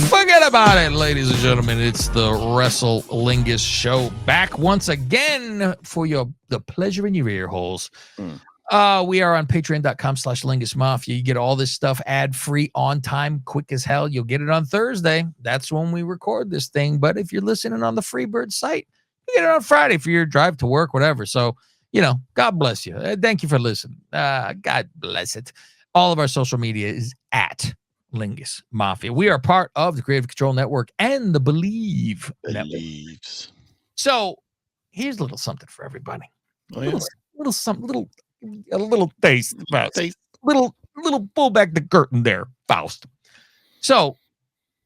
Forget about it, ladies and gentlemen. It's the Wrestle Lingus Show, back once again for the pleasure in your ear holes. We are on patreon.com/Lingus Mafia. You get all this stuff ad-free, on time, quick as hell. You'll get it on Thursday. That's when we record this thing. But if you're listening on the Freebird site, you get it on Friday for your drive to work, whatever. So, God bless you. Thank you for listening. God bless it. All of our social media is at Lingus Mafia. We are part of the Creative Control Network and the Believe Network. So here's a little something for everybody. A little taste. Little pull back the curtain there, Faust. So,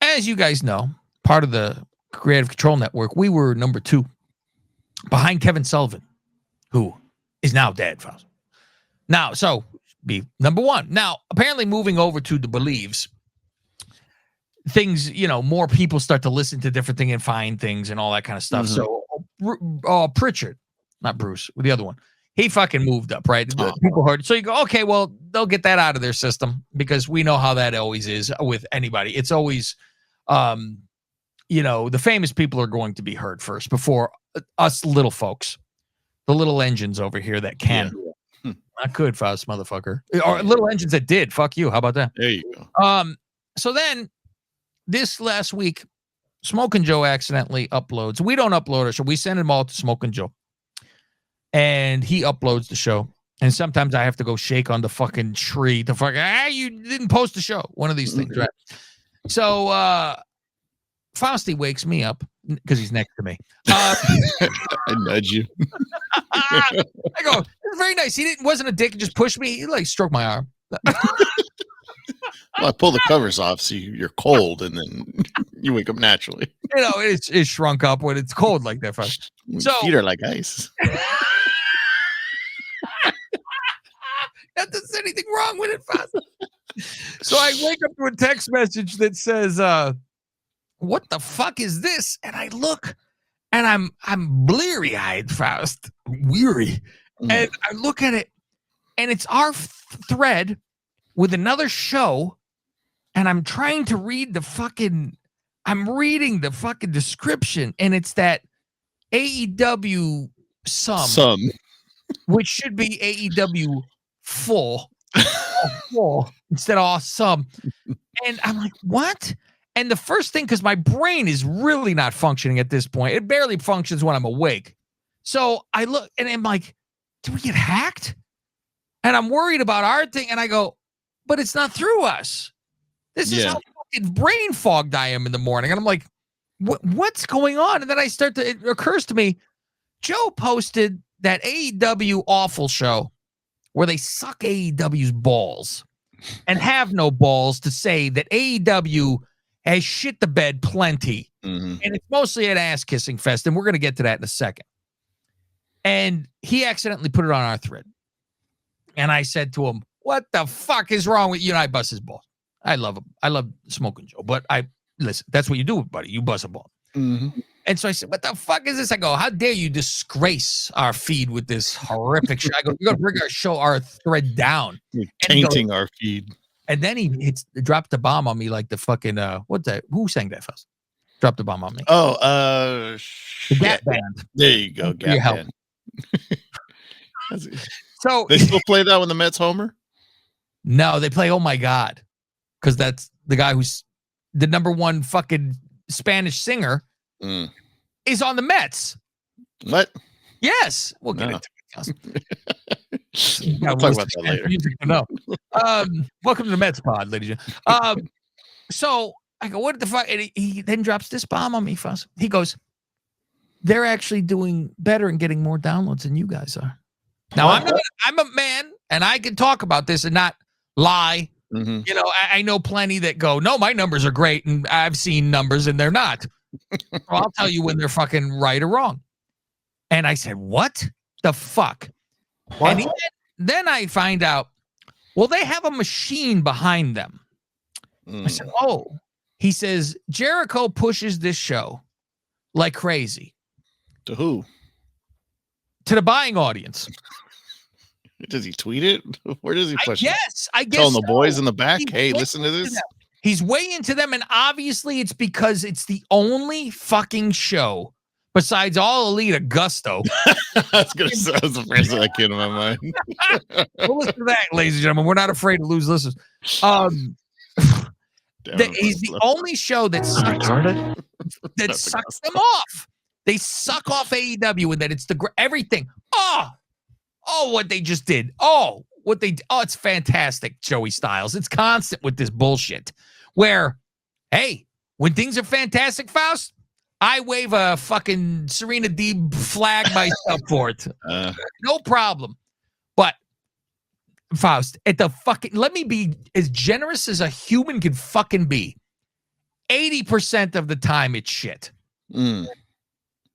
as you guys know, part of the Creative Control Network, we were number 2 behind Kevin Sullivan, who is now dead, Faust. Now, so be number 1. Now, apparently moving over to the Believes, things, more people start to listen to different things and find things and all that kind of stuff. Mm-hmm. So Pritchard, not Bruce, the other one, he fucking moved up, right? People heard. So you go, okay, well, they'll get that out of their system because we know how that always is with anybody. It's always, the famous people are going to be heard first before us little folks, the little engines over here that can. Yeah. Not good, Faust, motherfucker. Or little engines that did. Fuck you. How about that? There you go. So then this last week, Smokin' Joe accidentally uploads. We don't upload our show. We send them all to Smokin' Joe. And he uploads the show. And sometimes I have to go shake on the fucking tree to fucking, you didn't post the show. One of these things, right? So Fausty wakes me up because he's next to me. I nudge you. I go, it's very nice. He wasn't a dick and just pushed me. He stroked my arm. Well, I pull the covers off so you're cold, and then you wake up naturally. It's shrunk up when it's cold like that. So feet are like ice. Not that there's anything wrong with it, Fast. So I wake up to a text message that says, "What the fuck is this?" And I look, and I'm bleary-eyed, Faust, weary, and I look at it, and it's our thread with another show. And I'm trying to read I'm reading the fucking description, and it's that AEW some, which should be AEW full instead of awesome. And I'm like, what? And the first thing, because my brain is really not functioning at this point. It barely functions when I'm awake. So I look, and I'm like, did we get hacked? And I'm worried about our thing, and I go, but it's not through us. This is how fucking brain fogged I am in the morning. And I'm like, what's going on? And then it occurs to me, Joe posted that AEW awful show where they suck AEW's balls and have no balls to say that AEW has shit the bed plenty. Mm-hmm. And it's mostly an ass-kissing fest. And we're going to get to that in a second. And he accidentally put it on our thread. And I said to him, what the fuck is wrong with you? And I bust his balls. I love him. I love Smokin' Joe. But listen, that's what you do, buddy. You bust a ball. Mm-hmm. And so I said, what the fuck is this? I go, how dare you disgrace our feed with this horrific shit? I go, you're going to bring our thread down. You're tainting our feed. And then he dropped the bomb on me like the fucking, what's that? Who sang that first? Dropped the bomb on me. Oh, the Gap Band. There you go, Gap Band. So they still play that when the Mets homer? No, they play Oh My God. Because that's the guy who's the number 1 fucking Spanish singer is on the Mets. What? Yes. We'll get into it. We'll talk about that later. No. Welcome to the Mets pod, ladies and gentlemen. So I go, what the fuck? And he then drops this bomb on me, Fuss. He goes, they're actually doing better and getting more downloads than you guys are. Now, I'm a man, and I can talk about this and not lie. Mm-hmm. I know plenty that go, no, my numbers are great, and I've seen numbers, and they're not. So I'll tell you when they're fucking right or wrong. And I said, what the fuck? What? And then I find out, well, they have a machine behind them. I said, oh. He says, Jericho pushes this show like crazy. To who? To the buying audience. Does he tweet it? Where does he push it? I guess. Telling the boys in the back, hey, listen to this. He's way into them, and obviously it's because it's the only fucking show besides All Elite Augusto. I was gonna say that was the first thing that came to my mind. Well, listen to that, ladies and gentlemen. We're not afraid to lose listeners. He's the only show that sucks them off. They suck off AEW with that. It's everything. Oh, what they just did. It's fantastic, Joey Styles. It's constant with this bullshit where, hey, when things are fantastic, Faust, I wave a fucking Serena Deeb flag myself for it. No problem. But Faust, let me be as generous as a human can fucking be. 80% of the time it's shit.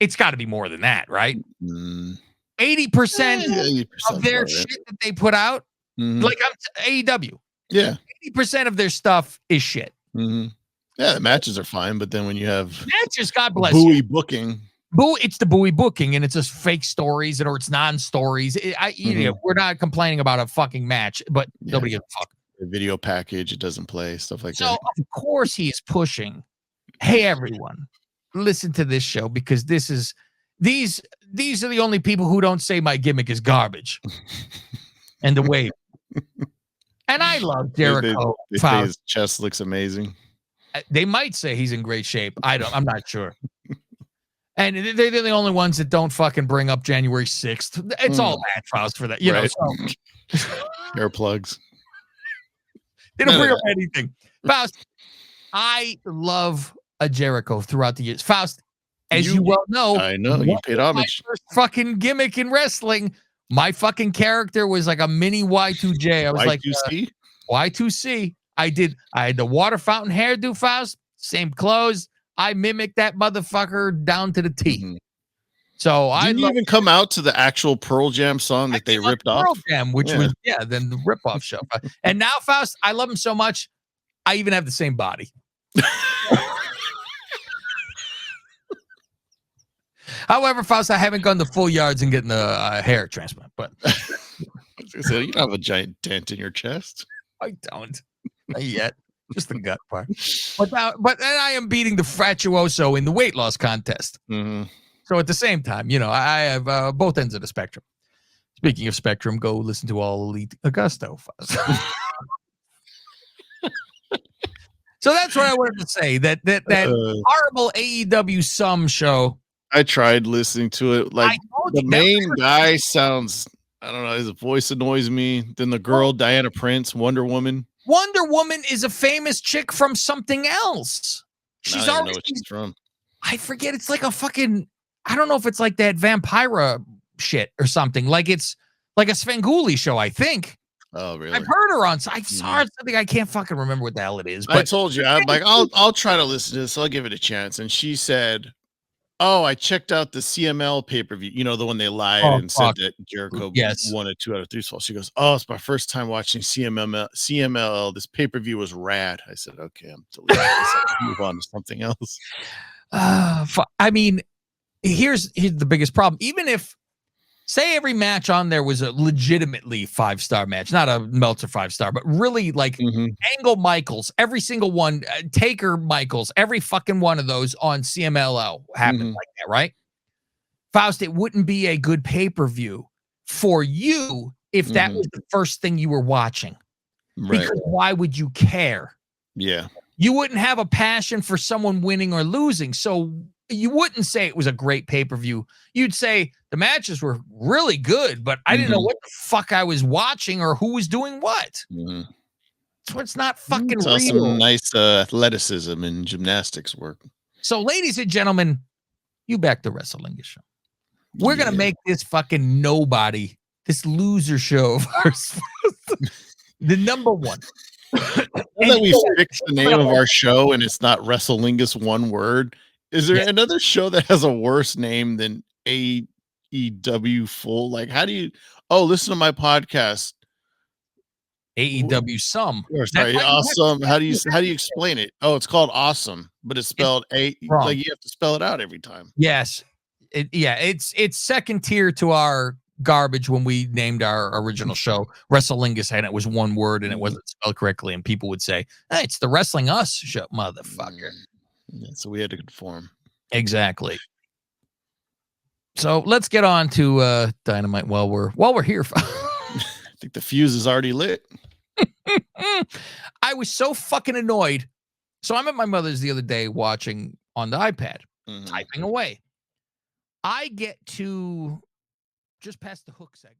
It's got to be more than that, right? 80% of their shit that they put out, like AEW. Yeah. 80% of their stuff is shit. Yeah, the matches are fine, but then when you have matches, God bless buoy booking. It's the buoy booking, and it's just fake stories or it's non-stories. We're not complaining about a fucking match, but nobody gives a fuck. The video package, it doesn't play, stuff like that. So, of course, he is pushing, hey, everyone, listen to this show because these are the only people who don't say my gimmick is garbage. And the wave. And I love Jericho. They say his chest looks amazing. They might say he's in great shape. I'm not sure. And they're the only ones that don't fucking bring up January 6th. It's all bad trials for that. You know, hair plugs. They don't bring up anything. Faust, I love a Jericho throughout the years. Faust, as you well know, I know you paid homage. My first fucking gimmick in wrestling, my fucking character was like a mini Y2J. I was Y2C? Like Y2C. I had the water fountain hairdo, Faust, same clothes. I mimicked that motherfucker down to the T. So didn't you even come out to the actual Pearl Jam song that they ripped off? Pearl Jam, which was then the ripoff show. And now, Faust, I love him so much. I even have the same body. However, Faust, I haven't gone the full yards and getting a hair transplant. But you don't have a giant dent in your chest. I don't. Not yet. Just the gut part. But I am beating the Fratuoso in the weight loss contest. So at the same time, I have both ends of the spectrum. Speaking of spectrum, go listen to All Elite Augusto. So that's what I wanted to say. That horrible AEW Sum show. I tried listening to it. Like the main guy sounds, I don't know, his voice annoys me. Then the girl, Diana Prince, Wonder Woman. Wonder Woman is a famous chick from something else. I don't know what she's from. I forget. It's like a fucking, I don't know if it's like that Vampira shit or something. Like it's like a Svengoolie show, I think. Oh, really? I've heard her on. I saw her something. I can't fucking remember what the hell it is. But I told you, I'm like, I'll try to listen to this. I'll give it a chance. And she said, "Oh, I checked out the CML pay-per-view. You know, the one they lied and said that Jericho won a 2 out of 3 fall." She goes, "Oh, it's my first time watching CML. This pay-per-view was rad." I said, "Okay, I'm deleting this. I'll move on to something else." I mean, here's the biggest problem. Even if, say, every match on there was a legitimately 5-star match, not a Meltzer 5-star, but really like Angle Michaels, every single one, Taker Michaels, every fucking one of those on CMLL happened like that, right? Faust, it wouldn't be a good pay-per-view for you if that was the first thing you were watching. Right. Because why would you care? Yeah. You wouldn't have a passion for someone winning or losing. So you wouldn't say it was a great pay-per-view. You'd say the matches were really good, but I didn't know what the fuck I was watching or who was doing what. So it's not fucking real. Some nice athleticism and gymnastics work. So, ladies and gentlemen, you back to Wrestling Show. We're going to make this fucking nobody, this loser show of ours, the number one. Now that we fixed the name of our show and it's not Wrestlingus one word, is there another show that has a worse name than AEW Full? Like, how do you? Oh, listen to my podcast. AEW Sum. Sorry, awesome. How do you explain it? Oh, it's called Awesome, but it's spelled like you have to spell it out every time. Yes, it's second tier to our garbage when we named our original show Lingus, and it was one word and it wasn't spelled correctly, and people would say, "Hey, it's the Wrestling Us show, motherfucker." Yeah, so we had to conform. Exactly. So let's get on to Dynamite while we're here. I think the fuse is already lit. I was so fucking annoyed. So I'm at my mother's the other day watching on the iPad, typing away. I get to just past the hook segment.